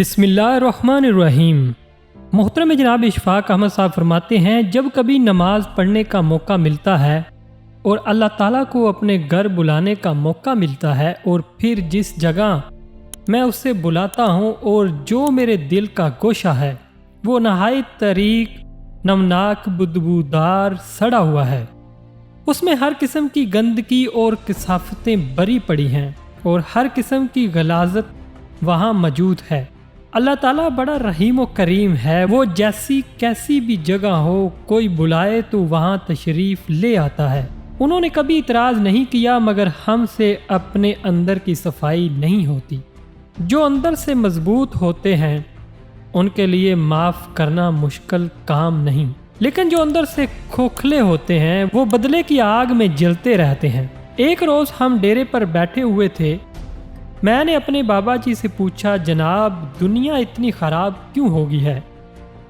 बिस्मिल्लाहिर्रहमानिर्रहीम। मोहतरम जनाब इशफाक अहमद साहब फरमाते हैं, जब कभी नमाज पढ़ने का मौका मिलता है और अल्लाह ताला को अपने घर बुलाने का मौका मिलता है और फिर जिस जगह मैं उससे बुलाता हूँ और जो मेरे दिल का गोशा है वो नहायत तरीक नमनाक बदबूदार सड़ा हुआ है, उसमें हर किस्म की गंदगी और कसाफतें भरी पड़ी हैं और हर किस्म की गलाजत वहाँ मौजूद है। अल्लाह ताला बड़ा रहीम व करीम है, वो जैसी कैसी भी जगह हो कोई बुलाए तो वहाँ तशरीफ़ ले आता है। उन्होंने कभी इतराज़ नहीं किया मगर हमसे अपने अंदर की सफाई नहीं होती। जो अंदर से मजबूत होते हैं उनके लिए माफ़ करना मुश्किल काम नहीं, लेकिन जो अंदर से खोखले होते हैं वो बदले की आग में जलते रहते हैं। एक रोज़ हम डेरे पर बैठे हुए थे। मैंने अपने बाबा जी से पूछा, जनाब दुनिया इतनी ख़राब क्यों होगी है,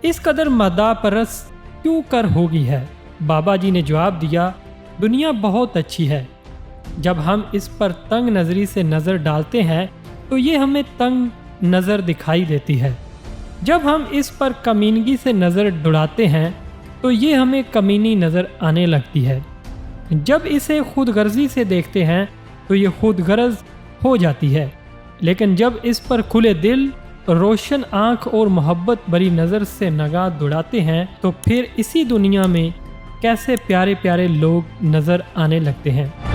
इस कदर मदा परस क्यों कर होगी है। बाबा जी ने जवाब दिया, दुनिया बहुत अच्छी है। जब हम इस पर तंग नज़री से नज़र डालते हैं तो ये हमें तंग नज़र दिखाई देती है। जब हम इस पर कमीनगी से नज़र दौड़ाते हैं तो ये हमें कमीनी नज़र आने लगती है। जब इसे खुद गर्जी से देखते हैं तो ये खुद गर्ज हो जाती है, लेकिन जब इस पर खुले दिल, रोशन आँख और मोहब्बत भरी नज़र से निगाह दौड़ाते हैं तो फिर इसी दुनिया में कैसे प्यारे प्यारे लोग नज़र आने लगते हैं।